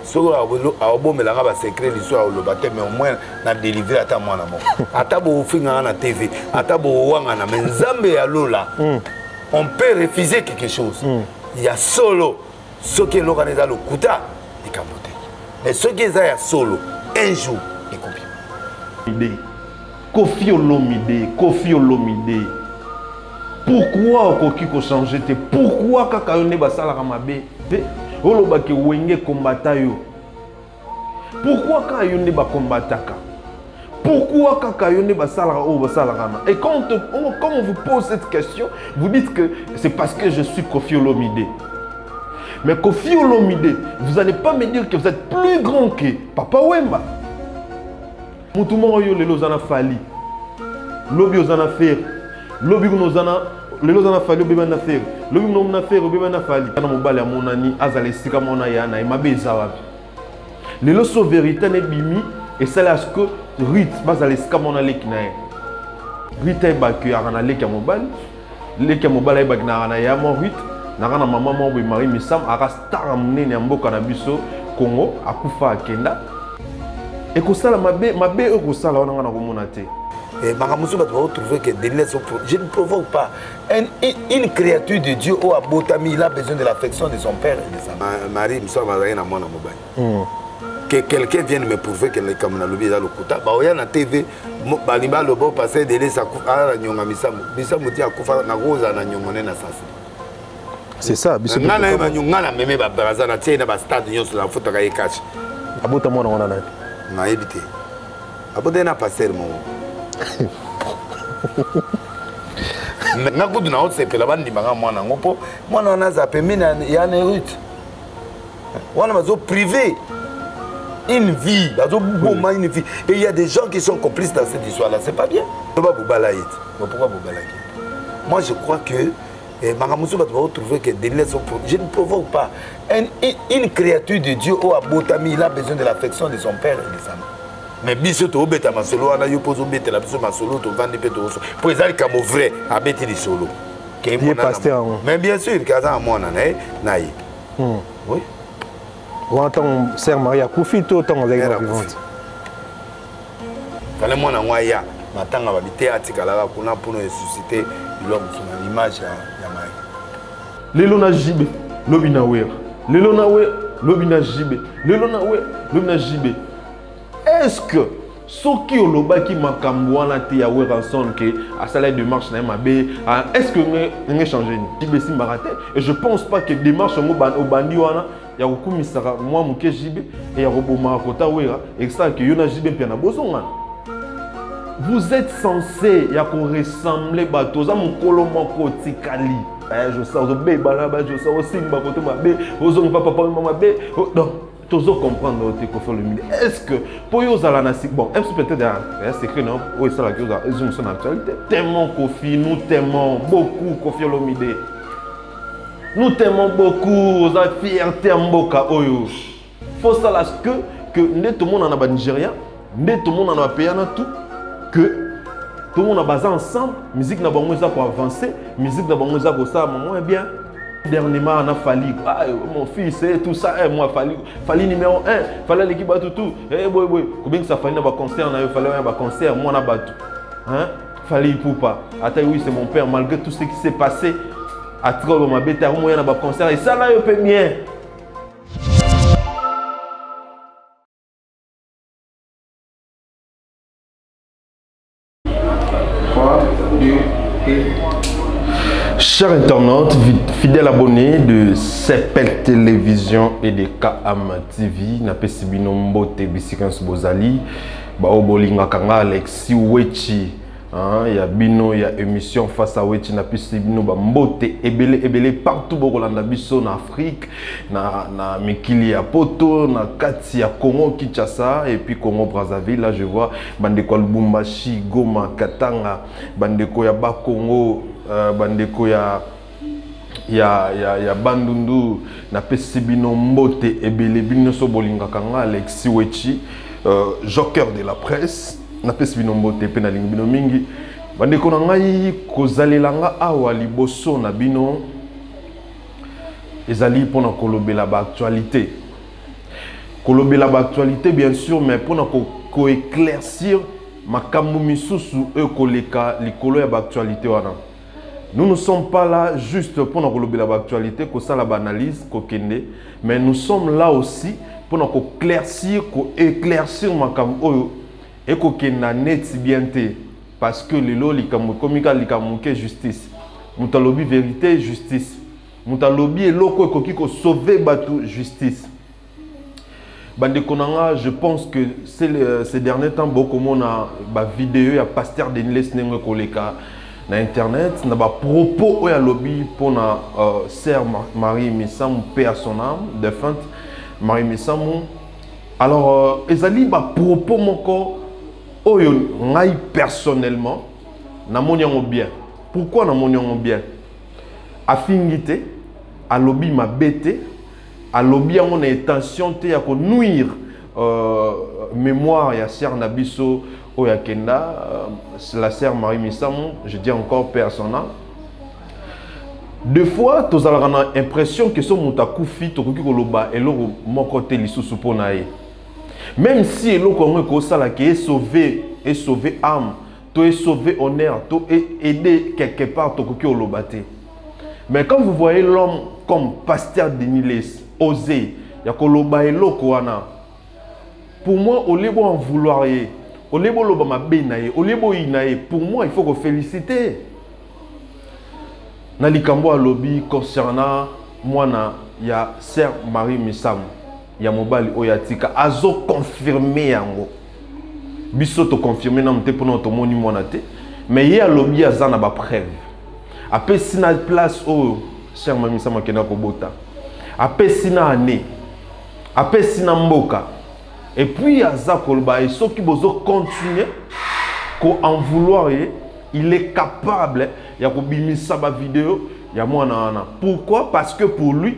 so a bomela ba secret l'histoire le baptême mais au moins na délivrer ata mwana mo ata bo finga na TV ata bo wanga na nzambe ya lola on peut refuser quelque chose il y a solo ce qui est l'organiser le kuta et kamote mais ce qui est ya solo un jour et combien Kofi Olomide pourquoi okoki ko changer te pourquoi kaka yone basala mabe olobaki wenge kombata yo pourquoi kaka yone ba kombataka pourquoi kaka yone basala o basala kana et quand on vous pose cette question vous dites que c'est parce que je suis Kofi Olomide mais Kofi Olomide vous allez pas me dire que vous êtes plus grand que Papa Wemba. Mutumo yo lelo zana fali lobi ozana faire lobi kunozana lelo zana fali obi bana faire lobi mona faire obi bana fali kana mobali ya monani azale sika mona yana e mabeza wapi lelo so vérité ne bimi et c'est là que rite bazale sika mona leki na rite ba que arana leki ya mobali ba na na ya mo rite na kana mama mo bo mari misam aka star munene ya mboka na biso Congo akufa akenda. Et que ça, ma bé, que ça, on a communauté. Et Maramoussou va trouver que je ne provoque pas. Une créature de Dieu au Abotami, il a besoin de l'affection de son père et de sa mère. Marie, nous sommes à mon mobile. Que quelqu'un vienne me prouver que les comme lobby dans le kouta, bah on y a na TV, Baliba le beau passé de les à la nyonga misam, misam muti akufa na rosa na nyongone na sasi. C'est ça. Nana na nyonga na meme ba baraza na tiena ba stade nyonso na foto ka yekachi. Abotamo na wana na. Na évité. Abodé n'a pas serment. Na kudu na haute sepela bandi banga mwana ngopo mwana na zape mina ya na route. Wana bazo privé une vie, bazo boma une vie et il y a des gens qui sont complices dans cette histoire là, c'est pas bien. Pourquoi Boubalaït? Moi je crois que Maramoussou va trouver que je ne provoque pas. Une créature de Dieu au Abotami, il a besoin de l'affection de son père et de sa mère. Mais biso to beta masolo ana yo pozo beta la biso masolo to vendre pe to so. Pour ezali comme vrai a beti di solo. Mais bien sûr kaza mona na yi. Oui. Ou entend sœur Maria Koufi to temps avec la vivante. Kale mona ngwaya matanga ba bité atikala kuna pour nous susciter l'homme sur l'image ya Marie. Lelo na jibe lobina wer. Lelo na wer lobina jibe. Lelo na wer lobina jibe. Est-ce que ce qui est le bas qui m'a camboana te ya wer ensemble que à salaire de marche na mabe est-ce que on changer jibe si maraté et je pense pas que démarche mo bandi wana ya kokumisaka moi muke jibe et ya roboma kota wera et ça que yona jibe pia na bozonga. Vous êtes censé ya ko ressembler bato za mukolo moko tikali. Je sais au bé balaba je sais au simba koto mabe ozong papa maman be donc toujours comprendre te ko faire le milieu. Est-ce que pour yo zala na bon même si peut-être un secret non oui ça la chose ils ont son actualité. Tellement Kofi nous t'aimons beaucoup Kofi Olomide. Nous t'aimons beaucoup aux fierté mboka oyo. Faut ça là que net tout le monde en a Nigeria, net tout le monde en a pays na tout que tout le monde a basé ensemble, musique n'a pas besoin pour avancer, musique n'a pas besoin pour ça, maman bien. Dernièrement, on a fallu, mon fils, tout ça, moi, fallu numéro 1, fallait l'équipe à tout. Combien ça fallait un concert, on a fallu un concert, moi, on a battu. Hein? Fallait pour pas. Attends, oui, c'est mon père, malgré tout ce qui s'est passé, à trop, ma bête, moi, on a un concert, et ça, là, il peut bien. Chers internautes, fidèles abonnés de Sepel Télévision et de KAM TV, na pesibino mbote bisikans bozali, ba obolinga kanga Alexis Wechi, ya bino ya émission face à Wechi na pesibino ba mbote ebele partout bokolanda biso na Afrique, na mikili ya poto, na kati ya Congo Kinshasa et puis Congo Brazzaville. Là je vois bandeko Lubumbashi, Goma, Katanga, bandeko ya Bakongo, bandeko ya Bandundu na pesibino mbote ebele bino so bolinga kanga Alexis Wechi, joker de la presse na pesibino mbote pe na lingibino mingi bandeko na ngai kozalelanga awa liboso na bino ezali pona kolobela ba actualité kolobela l'actualité bien sûr, mais pour nous éclaircir makambo misusu koleka likolo ya actualité wana. Nous ne sommes pas là juste pour nous kolobela l'actualité, ko ça la analyse ko kende, mais nous sommes là aussi pour nous éclaircir makambo oyo et ko kenda net bien té parce que lelo likambo komika likambo ke justice. Mutalobi vérité justice. Mutalobi eloko ekoki ko sauver batu justice. Bande konanga, je pense que ces derniers temps beaucoup mon a ba vidéo ya pasteur Denis Nengo koleka na internet na ba propos oya lobby pour na sœur Marie Missamou paix à son âme défunte Marie Missamou. Alors ezali ba propos moko oyo ngai personnellement na monyango bien. Pourquoi na monyango bien? Afingité a lobby ma bête à lobby on a intention te ya ko nuire mémoire ya sœur Nabiso oya kenda la sœur Marie Missamou, je dis encore paix à son âme. Deux fois tu as l'impression que son mutakufi to koki koloba eloko moko te lisusu pona ye. Même si eloko ngo ko sala ke sauver âme, to sauver honneur, to aider quelque part to koki koloba te. Mais quand vous voyez l'homme comme pasteur Denis osé, ya koloba eloko wana. Pour moi, au lieu en vouloir ye, au lieu de loba mabenaye, au lieu de inaye, pour moi, il faut qu'on félicite. Nalikambo a lobby concernant moi na ya sœur Marie Missamou, ya mobali oyatika azo confirmer yango. Biso to confirmer na mte pour notre moni mona te, mais ya lobby azana ba preuve. Après sina place o sœur Marie Missamou kena ko bota. Après sina année. Après sina mboka. Et puis aza kolba et ceux qui bozo continuer ko en vouloir il est capable ya ko bimisa ba vidéo ya mwana wana. Pourquoi? Parce que pour lui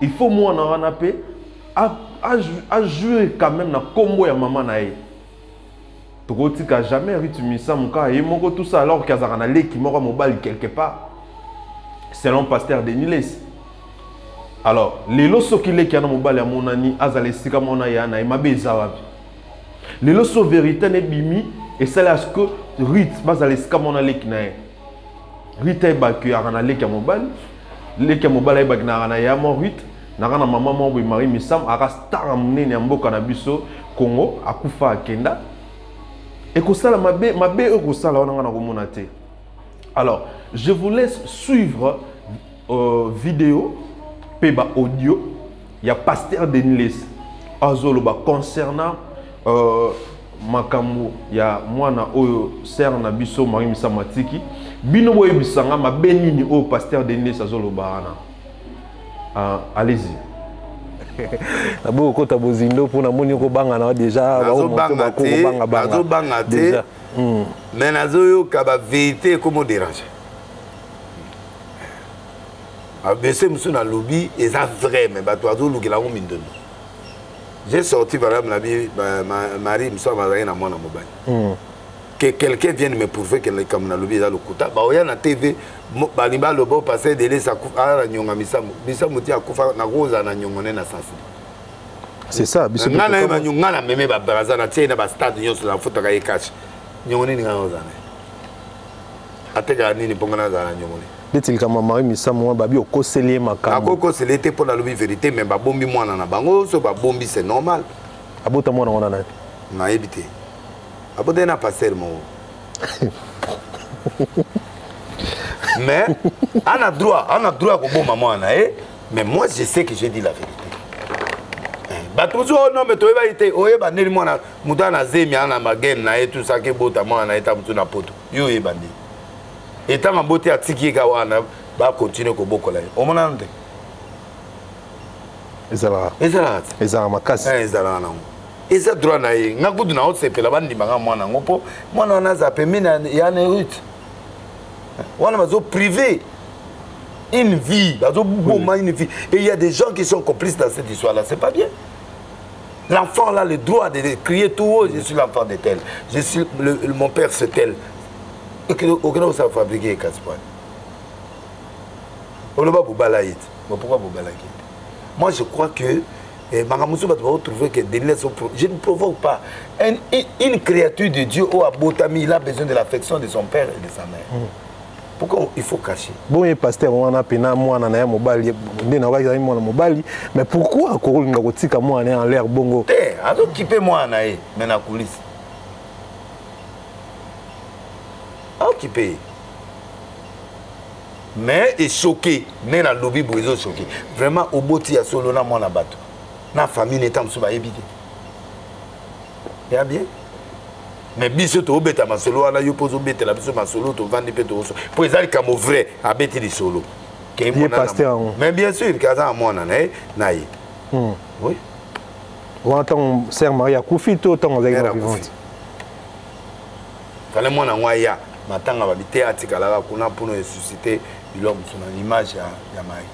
il faut mwana wana pe a jouer quand même na combo ya maman na ye. Tokotika jamais ritumisa muka et moko tout ça alors qu'azara na leki moko mobile quelque part. Selon pasteur Denis. Alors, les losos qui les kiana mobile ya monani azale sika mona yana et mabeza wapi. Les losos vérité ne bimi et c'est là que rit bazale sika mona leki na. Rit e ba que arana leki mobile e ba na arana ya mo rit na kana maman mo Marie Missamou ara star amné na mboka na biso Congo akufa akenda. Et ko sala mabe ko sala wana na ko mona te. Alors, je vous laisse suivre vidéo ba audio, il y a pasteur Denis Azoloba concernant makambo ya mwana oyo sœur na biso Marie Missamou matiki bino boye bisanga mabenini o pasteur Denis Azoloba ana allez-y. Nabo ko tabozindo pour na moni ko banga na déjà bazo banga te mais nazo ka ba vérité comme déranger. Monsieur Moussou lobby et ça vrai mais batoazo lukela ngo mindono. J'ai sorti par exemple Marie Missamou mazaki na mwana mobali. Que quelqu'un vienne me prouver que le comme na lobby za lokuta ba oya na TV balimba lobo passer délai ça ala nyonga Missamou ti akufa na roza na nyongone na sasi. C'est ça biso na na nyonga na meme ba baraza na tiena ba stade nyonso na foto ka ekachi. Nyongone ni ngaoza na. Ateka nini pongana za na nyongone. Dit-il que Marie Missamou babi au koselier makambo. Ako koselete pour la lobby vérité mais ba bombi mwana na bango so ba bombi c'est normal. Abota mwana wana na. Na ebité. Abota na passer mo. Mais on a droit ko bomba mwana mais moi je sais que j'ai dit la vérité. Ba toujours non mais toi ba été oyeba neli mwana mutana zemi ana magem na tout ça ke bota mwana eta mutu na poto. Yo ebandi. Et tant que beauté a tiki kawana va continuer ko bokola o mona nte ezala makasi ezala na eza droit na ye ngakudu na otsepela bandi banga mwana ngopo mwana na za pemina ya ne route wana mazo privé une vie bazo boma une vie et il y a des gens qui sont complices dans cette histoire là c'est pas bien. L'enfant là le droit de crier tout haut je suis l'enfant de tel je suis mon père c'est tel. Aucun ça fabriquer Caspan. On ne va pas balayer. Pourquoi vous balayer? Moi je crois que Et Makamoussou va trouver que je ne provoque pas. Une créature de Dieu, il a besoin de l'affection de son père et de sa mère. Pourquoi il faut cacher? Bon, il pasteur, on a pena moi na ya mobali, mais pourquoi Koringa kotika moi en l'air bongo? A occupé moi nae, mais na coulisse. A occupé. Mais est choqué, mais na lobby boiso choqué. Vraiment au boti ya solo na moi na bateau. Na famille n'étant pas évité. Ya bien? Mais biso to beta ma solo ana yo pozo beta la biso ma solo to vandi pe to so pour ezali comme vrai a beti di solo ke mo na mais bien sûr kaza mo na na yi oui on entend sœur Maria Koufi to tant avec la vivante fallait mo na ngwaya matanga ba bité atikala kuna pour nous ressusciter l'homme sur l'image ya Marie.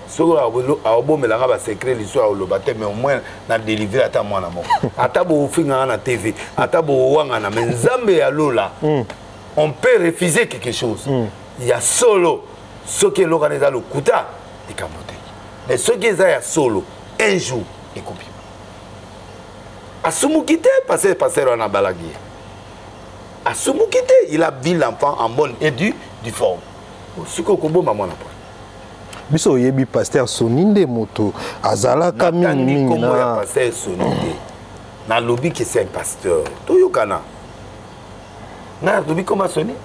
Soko a obomelanga ba secret l'histoire le baptême mais au moins na délivrer ata mwana moko ata bo finga na TV ata bo wanga na nzambe ya lola on peut refuser quelque chose il y a solo ce qui est l'organiser le kuta et kamote mais ce qui est ya solo un jour et copie asumukite passer na balagi asumukite il a vu l'enfant en bonne et du forme ce que kombo mama na biso yebi pasteur soninde moto azala kamini na pasteur soninde na lobby que c'est un pasteur toyokana na lobby comment sonner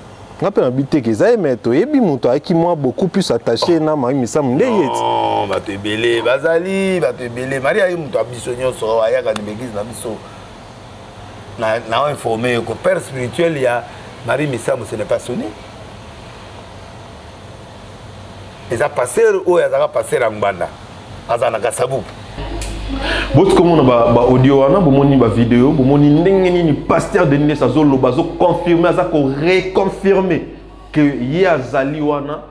na pe habité que ça mais to yebi moto aki moi beaucoup plus attaché na mari misam ndeyeti non ba te belé bazali ba te belé maria yi moto abisonyo so ayaka ni église na biso na informé que père spirituel ya mari misam ce n'est pas sonné. Les passeurs ou les passeurs en banda. Azana kasabu. Bot comme on a audio wana, bomoni ba vidéo, bomoni ndenge ni pasteur de Nines azolo bazo confirmer azako reconfirmer que ya zali wana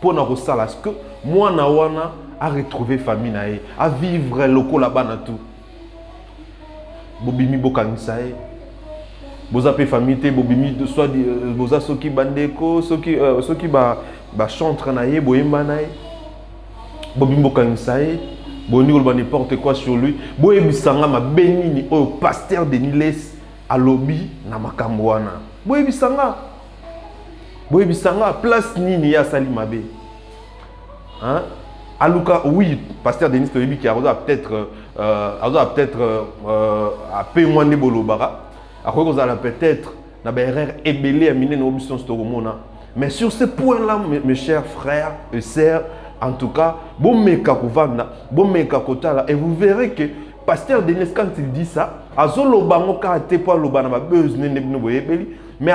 pour na kosala parce que moi na wana a retrouver famille nae, a vivre loko là-bas na tout. Bobimi bokangisa e. Boza pe famille te bobimi de soit boza soki bandeko, soki ba chantre na ye boyemba na ye bobimbo kangisa ye boni ko n'importe quoi sur lui boye bisanga ma benini au pasteur de Niles à lobby na makambo wana boye bisanga place nini ya sali mabe hein aluka oui pasteur Denis Toyebi qui a peut-être a payé bolobara a quoi peut-être na ba erreur ébélé à miner no mission storomona. Mais sur ce point-là, mes chers frères et sœurs, en tout cas, et vous verrez que pasteur Denis, quand il dit ça, mais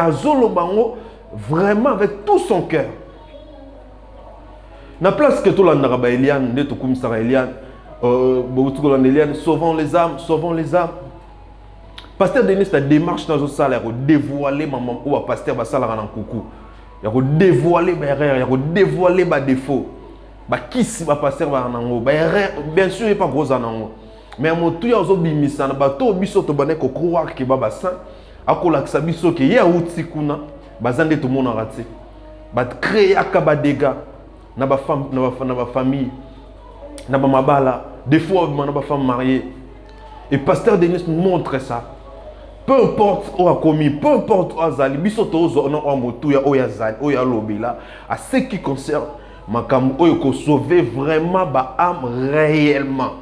vraiment avec tout son cœur. Na place que tout l'andara Eliane, de tout comme ça Eliane, sauvons les âmes, sauvons les âmes. Pasteur Denis, la démarche dans le salaire, dévoiler maman ou pasteur Basala en coucou. Il y a dévoiler mes erreurs, il y a dévoiler mes défauts. Qui si va passer par un bien sûr, il n'y a pas gros anango. Mais à mon tour, il y a aussi des missions. Bateau biso to bané ko croire que baba saint. Akola ksa biso que ya outi kuna. Bazande tout monde raté. Ba créer akaba dégâts. Na ba femme, na ba famille, na ba mabala. Des fois, na ba femme mariée. Et pasteur Denis nous montre ça. Peu importe où a commis, peu importe où a zali, bisoto on a moto ya oya zali, oya lobila. À ce qui concerne makam oyo ko sauver vraiment ba âme réellement.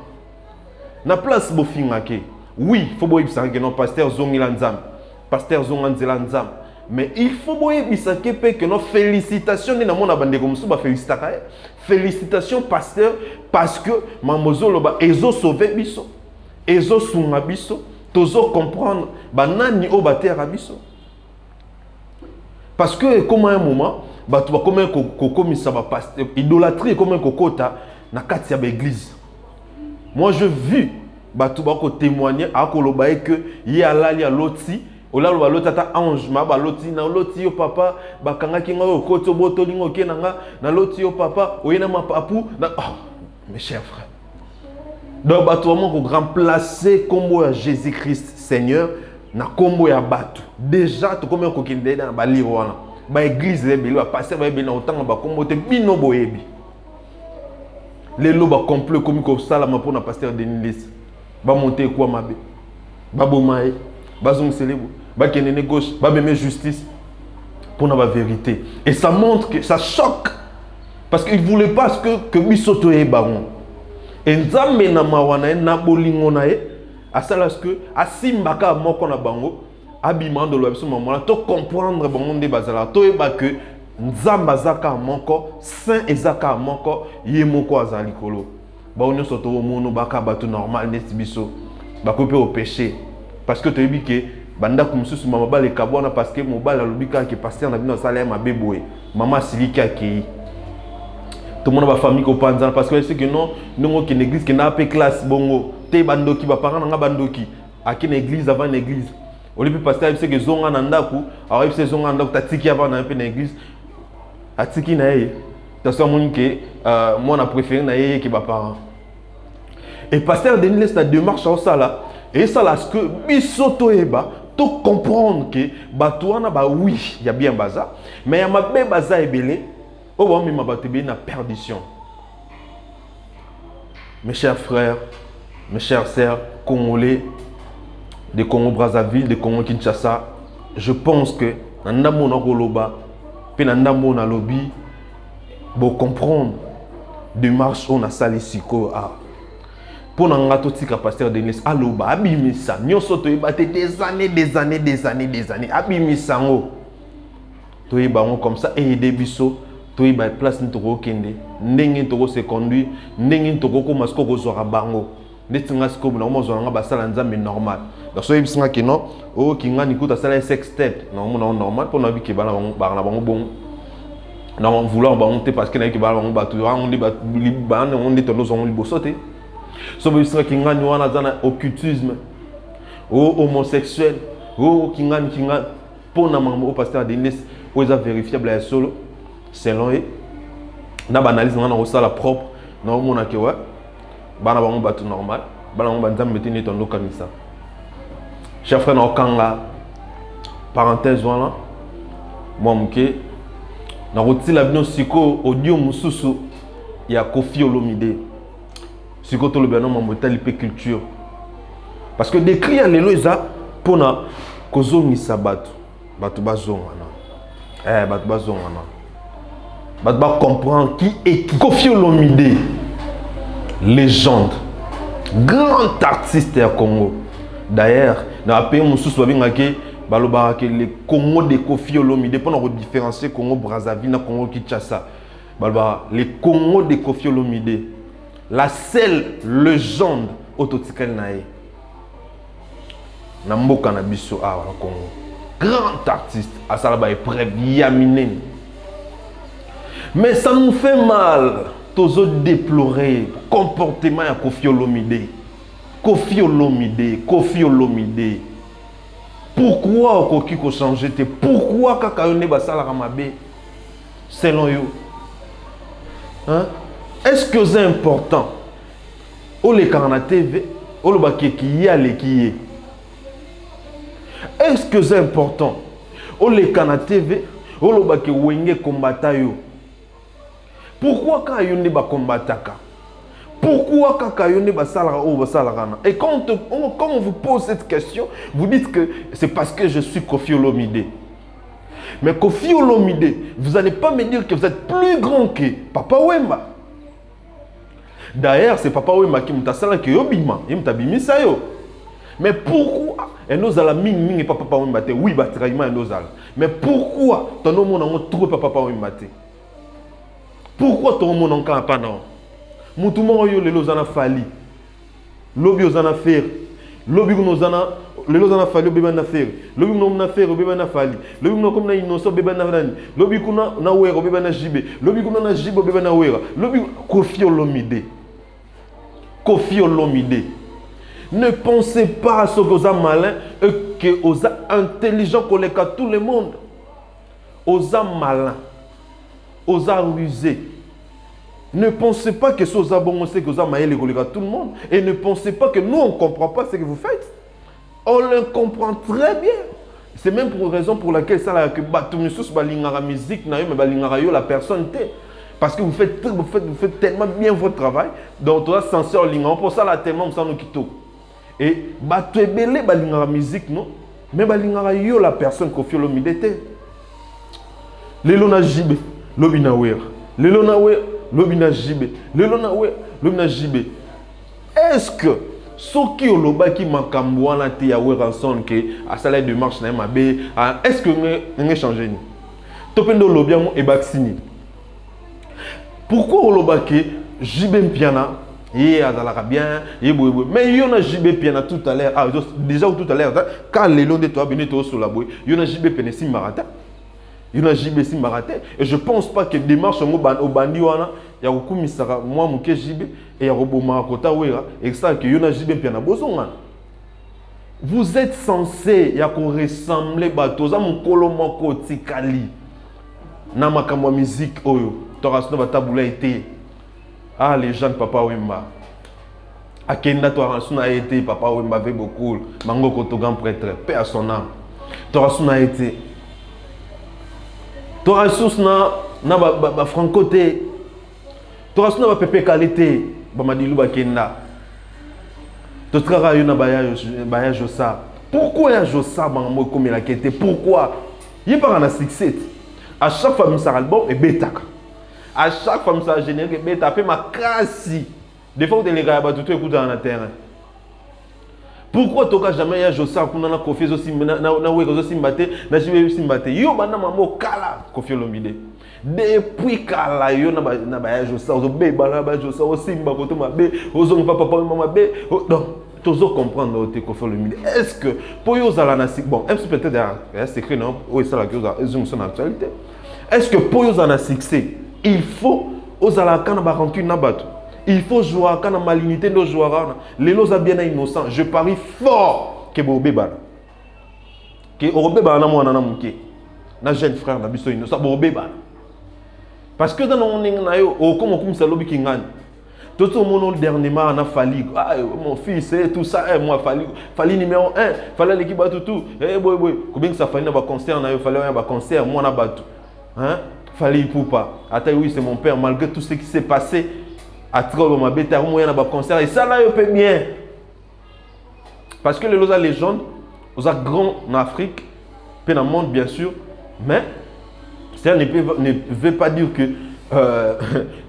Na place bo fingake. Oui, faut boye bisanga non pasteur zongilanzam, pasteur zonganzelanzam. Mais il faut boye bisanga pe que nos félicitations na mona bande comme ça ba félicitaka. Félicitations pasteur parce que mamozo loba ezo sauver biso. Ezo sunga biso. Tozo comprendre banani o bater abiso parce que comme un moment batu ba comme comme ça va passer idolâtrie comme un kokota na kati ya l'église. Moi je vu batu ba ko témoigner a ko loba que ya lali ya loti ola loba lotata ange ma ba loti na loti yo papa ba kanga kinga yo koto botolingo kenanga na loti yo papa oyena ma papu na mes chers frères. Donc, batuamo ko remplacer combo à Jésus-Christ Seigneur na combo ya batu. Déjà to comme ko kinde na ba liro wana. Ba église le belo passer ba beno autant ba combo te bino boyebi. Les lots ba complet comme comme ça la ma pour na pasteur Denis Les. Ba monter quoi mabe. Ba bomae, ba zong célèbre, ba kenene gauche, ba beme justice pour na ba vérité. Et ça montre que ça choque parce qu'il voulait pas que bisoto e baron. Et nzambe na mawana na bolingo na e asala que asimbaka moko na bango abima de l'obso maman to comprendre bango nde bazala to e ba que nzamba zaka moko saint ezaka moko ye moko azali kolo ba onyo soto mono baka batu normal neti biso ba couper au péché parce que to yebi ke banda kumsusu mama ba le kabona parce que mobala lobika ke pasteur na bino sala ma beboe mama silika ki tout le monde va famille ko panza parce que c'est que non nous qui l'église qui n'a pas classe bongo te bandoki ba parents nga bandoki aki na église avant une église au lieu pasteur c'est que zonga na ndaku alors il zonga ndaku tatiki avant na peu na église atiki na yé parce que mon que moi na préféré na yé qui ba parents et pasteur Denis laisse la démarche au ça là et ça là ce que bisoto eba to comprendre que batouana ba oui il y a bien baza mais il y a ma bé baza ebelé. Oh, mais ma bateau na perdition. Mes chers frères, mes chères sœurs, Congolais, des Congo Brazzaville, des Congo Kinshasa, je pense que nandamo na koloba, pe nandamo na lobby, pour comprendre démarche on a sali siko a. Pour n'angato tika pasteur Denis aloba abimisa nyoso to ebate des années abimisa ngo. To ebango comme ça et des biso. Toi ba place ntoko kende ndenge ntoko se conduire ndenge ntoko ko masko ko zora bango netinga sko na mo zora nga basala nzambe normal donc so yebsinga ke non o kinga ni kuta sala sextet non non normal pour na bi ke bana bango bon non vouloir ba monter parce que na ki bana bango batu on dit ba on dit tono zongo libosote so yebsinga kinga ni wana zana occultisme o homosexuel o kinga pour na mambo pasteur Denis o za vérifiable ya solo selon eux, na analyse na na la propre, na mona ke wa bana bango batu normal, bana bango banzam metini tondo kanisa. Chers frères na okanga parenthèse wana moi mke na roti la bino siko audio mususu ya Koffi Olomide. Siko to le beno mamotali pe culture. Parce que décrire lelo eza pona kozongisa batu bazonga na. Batu bazonga na. Bah comprendre qui est qui. Koffi Olomide, légende, grand artiste au Congo. D'ailleurs, dans le pays où nous sommes, les Congo de Koffi Olomide, pour nous différencier Congo Brazzaville, Congo Kinshasa. Les Congo de Koffi Olomide, la seule légende autotikale nae. Namboka na biso a Congo. Grand artiste, à Salaba épreuve Yaminen. Mais ça nous fait mal, tous autres déplorer le comportement de Koffi Olomide. Koffi Olomide. Pourquoi Koki ko changer? Pourquoi Kakayone Basala Ramabe? Selon vous. Hein? Est-ce que c'est important? Ou les Karana TV, ou le baké qui y a les qui est. Est-ce que c'est important? Ou les Karana TV, ou le baké wenge combattant yo. Pourquoi Kakayone ba combattaka? Pourquoi Kakayone ba salara ou ba salarana? Et quand on vous pose cette question, vous dites que c'est parce que je suis Koffi Olomide. Mais Koffi Olomide, vous n'allez pas me dire que vous êtes plus grand que Papa Wemba. D'ailleurs, c'est Papa Wemba qui m'a sala que yobima, il m'a bimisa yo. Mais pourquoi? Et nous allons ming et Papa Wemba te. Oui, batraïma et nous allons. Mais pourquoi ton nom on a trouvé Papa Wemba te? Pourquoi ton nom on a pas non? Moutoumon yo les lozana fali. Lobby ozana faire. Lobby ozana les lozana fali bébé na faire. Lobby no na faire bébé na fali. Lobby no comme na innocent bébé na nani. Lobby kuna na wera bébé na jibe. Lobby kuna na jibe bébé na wera. Lobby Koffi Olomide. Koffi Olomide. Ne pensez pas à ce que vous êtes malin et que vous êtes intelligent qu'on les tout le monde. Vous êtes malin. Vous êtes rusé. Ne pensez pas que ce que vous avez que vous avez tout le monde. Et ne pensez pas que nous, on ne comprend pas ce que vous faites. On le comprend très bien. C'est même pour une raison pour laquelle ça la musique, la personne. Parce que vous faites tellement bien votre travail. Donc, tu as censé en ligne. Pour ça, là, tellement, vous savez, nous et tu es belé, la musique, non? Mais yo la personne Koffi Olomide. Lelo na jibe, lobi na wera. Lelo na we, lobi na jibe. Lelo na we, lobi na jibe. Est-ce que ceux qui ont qui makambo wana te ya wera ensemble que à salaire de marche na mabe, est-ce que on changé ni? Topendo lobi mo e vacciner. Pourquoi on que jibe piana et azalaka bien et boy mais yo na jibe piana tout à l'heure déjà tout à l'heure quand les longs de toi venez to sur la boy yo na jibe penesi marata. Il y a JB si maraté et je pense pas que démarche au bandi wana ya kokumisaka moi muke JB et ya roboma kota wera et ça que yona JB piana bozonga. Vous êtes censé ya ko ressembler batoza mukolo moko tikali na makambo musique oyo torasno batabula été les jeunes papa Wemba akenda torasno a été papa Wemba avec beaucoup mango kotogan prêtre paix à son âme torasno a été tu as ressources na franco te tu as na pepe qualité ba madilu ba kenda tu travailles yo na baya josa pourquoi ya josa ba mo comme la quête pourquoi il pas na succès à chaque fois ça album et betaka à chaque fois ça génère beta pe makasi des fois de les gars ba tout écoute dans la terrain. Pourquoi tu n'as jamais eu Josa pour na Koffi aussi na weko aussi mbate na jibe aussi mbate yo bana mamo kala Koffi Olomide depuis kala yo na ba Josa ozo be bana ba Josa aussi mba koto mabe ozo papa mama be donc tozo comprendre te Koffi Olomide est-ce que pour yo zala na bon même si peut-être un secret non ou ça la que ils sont en actualité est-ce que pour yo zala succès il faut ozala kana ba rancune na bato. Il faut jouer quand la malignité de joueurs. Les lots sont bien innocents. Je parie fort que Bobeba. Que Bobeba na moi na muke. Na jeune frère na biso innocent Bobeba. Parce que dans mon nayo comme ça lobi kingani. Tout le monde dernièrement na fali. Ah mon fils et tout ça moi fali numéro 1. Fallait l'équipe tout. Eh boy combien ça fallait na ba concert na yo fallait un ba concert moi na batu. Hein? Fallait poupa. Attends oui c'est mon père malgré tout ce qui s'est passé. À trop ma bête à moyen à concert et ça là il peut bien parce que les losa légende aux grands en Afrique puis dans le monde bien sûr mais ça ne veut pas dire que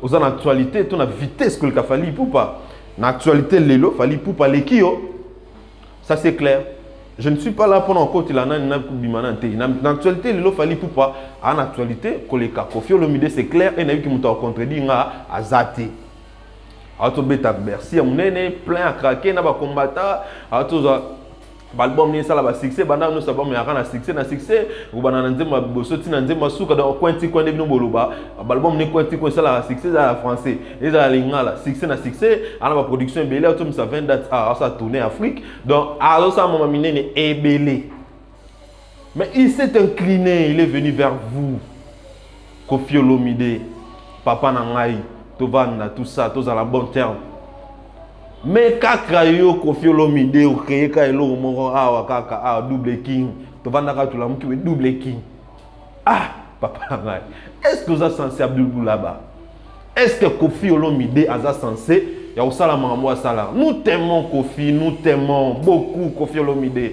aux en actualité ton la vitesse que le cafali pour pas en actualité les lots fallait pour pas les kio ça c'est clair je ne suis pas là pour encore il en a une bimanante en actualité les lots fallait pour pas en actualité que les cas Koffi Olomide c'est clair et n'a vu qui m'ont contredit à Zati. Autobeta merci à mon plein à craquer na ba combattant à tous album ni ça la ba succès bana no ça ba me na succès ou bana nzema bosoti na nzema suka da kwenti kwende bino boloba album ni kwenti ko ça la succès à français et ça lingala succès na succès ana ba production belé autom ça 20 dates ça tourner Afrique donc alors ça mama minene est belé mais il s'est incliné il est venu vers vous Koffi Olomide papa nangai Tovanda, tout ça, tous à la bonne terme. Mais quand yo Koffi Olomide ou créé kailo moro double king, Tovanda ka tout la mouki double king. Ah, papa est-ce que vous êtes censé Abdul là-bas? Est-ce que Koffi Olomide est censé ya osala mambo asala? Nous t'aimons Koffi, nous t'aimons beaucoup Koffi Olomide.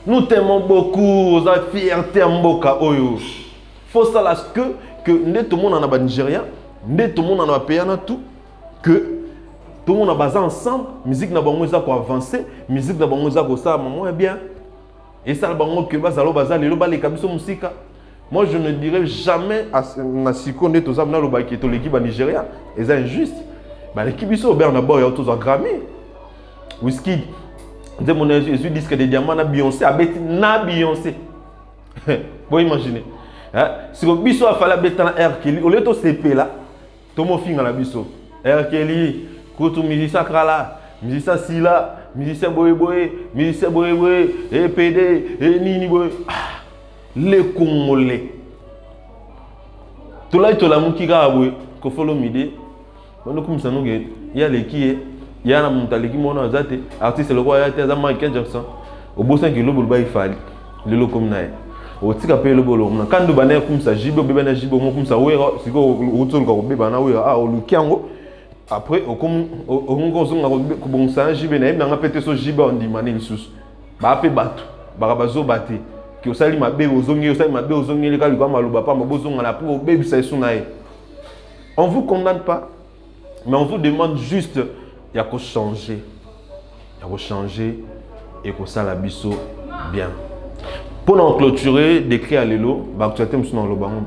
Nous t'aimons beaucoup, vous êtes fierté mboka oyo. Faut ça là que tout le monde en a Nigeria. Tout le monde en a payé tout que tout le monde a basé ensemble musique n'a pas pour avancer musique n'a pas pour ça maman est bien et ça le que bazalo bazal le bal les kabiso musika moi je ne dirais jamais à na sikonde tout ça na lo baki to l'équipe nigériane et c'est injuste bah l'équipe biso Bernard Boy a tous en Grammy Wizkid de mon Jésus disque de diamant na Beyoncé a bête na Beyoncé vous imaginez hein si le biso a fallu bête na R Kelly au lieu de CP là Tomo finga la biso. R. Kelly, Koutou musicien Krala, musicien Sila, musicien Boye, musicien Boye, et PD, et Nini Boye. Les Congolais. Tout là, il y a la moukiga à Boye, Koffi Olomide. Comme ça, il y a les qui il y a la montale qui m'a artiste le roi, il y a Michael Jackson. Au bout de 5 kg, il fallait. Le locom naï. au tika pe le bolo na kando bana comme ça jibe beba na jibe comme ça wera siko utol ko beba na wera ah olukiango après comme on zonga ko bon ça jibe na nga pete so jibe on dit mané lisusu ba pe batu ba bazo baté ki osali mabe ozongi osali mabe ozongi le kali kwa maloba pa mabozonga na pour bébé ça sunae. On vous condamne pas mais on vous demande juste ya ko changer. Il faut changer et que ça la biso bien. Pour nous clôturer, d'écrire à l'élo,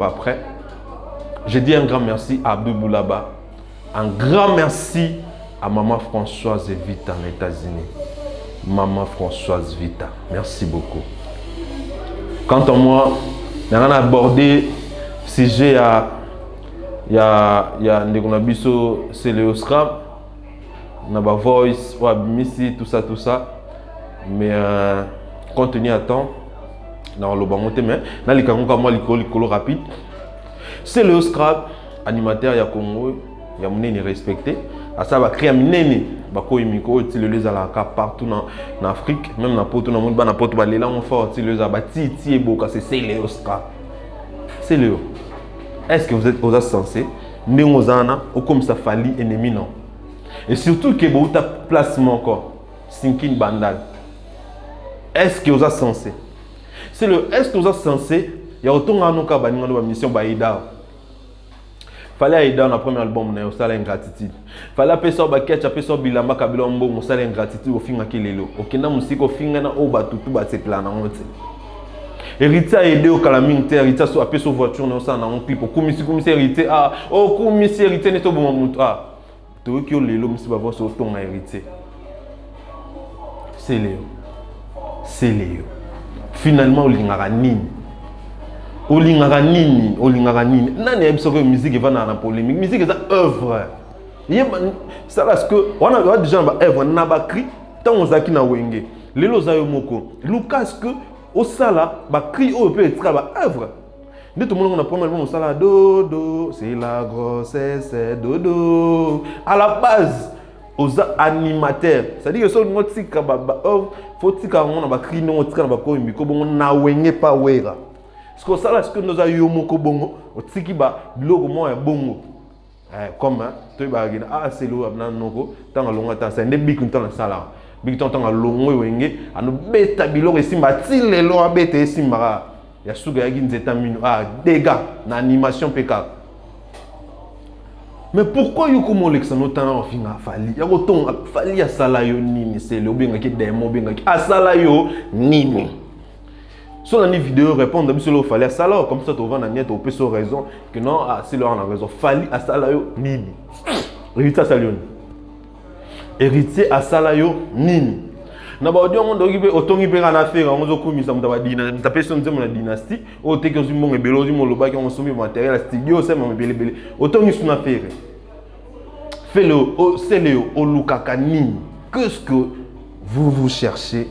après, je dis un grand merci à Abdul Boulaba, un grand merci à Maman Françoise Vita aux États-Unis. Maman Françoise Vita, merci beaucoup. Quant à moi, on a abordé le sujet il y a Ndegonabiso, c'est le Scrap. On a voice, missy, tout ça. Mais compte tenu à temps, dans le bangoté, mais dans les cas moi l'école rapide. C'est le scrap animateur ya Congo, ya mnene respecté. À ça va créer un mnene, ba ko imiko ti les ala ka partout en Afrique, même na poto na monde ba na poto ba lela on fort ti les abati ti eboka c'est le scrap. C'est le. Est-ce que vous êtes aux sensés? Néozana ou comme ça fali ennemi non? Et surtout que vous avez placement encore, Sinkin Bandal. Est-ce que vous êtes censé? C'est le est-ce que vous êtes censé? Il y a autant de cas de mission Baïda. Fallait Aïda dans le premier album, on a eu ingratitude. Fallait appeler ça Baket, appeler ça Bilamba Kabila Mbo, on a eu ingratitude au fin de Kilelo. Au Kenya musique au fin de au batutu bat ses plans en haute. Héritier a aidé au calamité, héritier a appelé sa voiture, on a un clip. Au commissaire héritier, ah, au commissaire héritier n'est pas bon. Ah. Tout qui est le l'homme, c'est avoir son ton hérité. C'est Léo. C'est Léo. Finalement, on l'ingara nini. On l'ingara nini. On l'ingara nini. Nani aime ça que musique va dans la polémique. Musique c'est œuvre. Ça parce que on a déjà une œuvre. On a pas cri. Tant on a qui na wenge. Lélo zayo moko. Lucas que au sala ba cri au peut être ba œuvre. Dès tout le monde a premier album au sala dodo, c'est la grossesse, c'est dodo. À la base, aux animateurs, c'est-à-dire que si on a tika ba faut tika on a ba cri non tika ba ko miko bon na wenge pa wera. Ce que ça là ce que nous a eu moko bongo, o tiki ba biloko mo ya bongo. Comme tu ba gina ah c'est lo abna noko tanga longa ta c'est ndebik ntana sala. Big tanga longo wenge anu beta biloko esimba ti lelo abeta esimba. Il y a des dégâts dans l'animation PK. Mais pourquoi il y a comme Alexandre Tan Fali? Il y a autant Fali à Salayo Nini, c'est le bien qui démo bien qui à Salayo Nini. Sur la vidéo répondre sur le Fali à Salayo comme ça tu vas dans net au peu sur raison que non c'est là on a raison Fali à Salayo Nini. Héritier à Salayo. Héritier à Salayo Nini. Na ba audio monde okipe otongi pe kana affaire on zo komisa mutaba dina tape son nzemo na dynastie o teke zo mbongo ebelo zo moloba ki on somi matériel studio c'est mon belebele otongi suna affaire fais-le c'est le o lukaka nini qu'est-ce que vous cherchez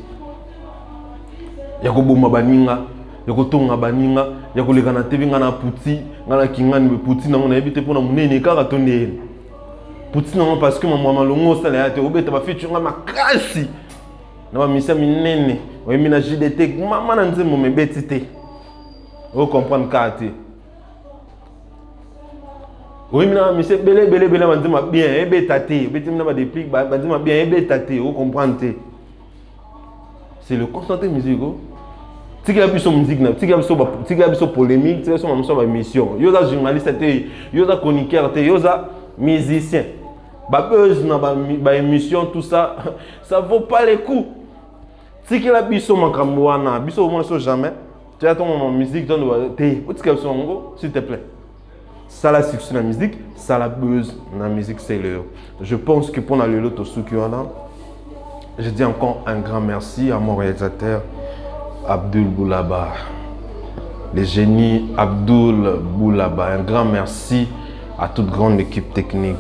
ya ko bomba baninga ya ko tonga baninga ya ko lekana TV ngana puti ngana kingani be puti na on a évité pour na munene kaka tonne puti na parce que maman longo ça la te obeta ba feature ngama kasi. Non, mais c'est minene. Oui, mais na JDT, maman n'a pas mon bêtité. Vous comprenez quartier. Oui, mais c'est belé, man dit bien, et bétaté. Bétim n'a pas de plic, man dit bien, et bétaté. Vous comprenez. C'est le concentré musique. Si vous avez son musique, si vous avez son polémique, si vous avez son émission, vous avez journaliste, vous avez chroniqueur, vous avez musicien. Buzz na émission, tout ça, ça vaut pas les coups. Si tu as biso makamwana, biso au moins jamais, tu as ton musique, tu as s'il te plaît. Ça la succès la musique, ça la buzz la musique, c'est le. Je pense que pour la l'autre je dis encore un grand merci à mon réalisateur Abdul Boulaba, le génie Abdul Boulaba. Un grand merci à toute grande équipe technique.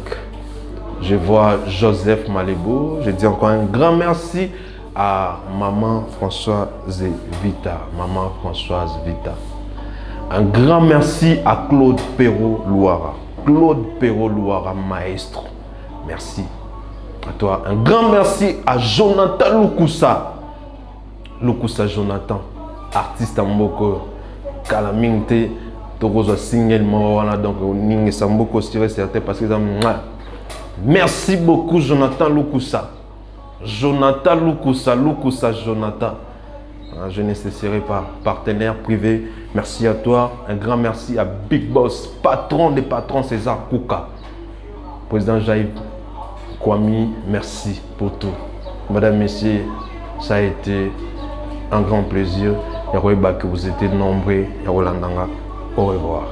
Je vois Joseph Malébo. Je dis encore un grand merci à Maman Françoise Vita. Maman Françoise Vita. Un grand merci à Claude Perrault Louara. Claude Perrault Louara, maestro. Merci à toi. Un grand merci à Jonathan Lukusa. Lukusa Jonathan, artiste à Mboko. kala mingte tokozo single wana donc ningi samboko siré certain parce que ça merci beaucoup Jonathan Lukusa. Jonathan Lukusa, Jonathan. Je ne cesserai pas. Partenaire privé, merci à toi. Un grand merci à Big Boss, patron des patrons César Kouka. Président Jaïb Kwame, merci pour tout. Madame, messieurs, ça a été un grand plaisir. Que vous étiez nombreux. Au revoir.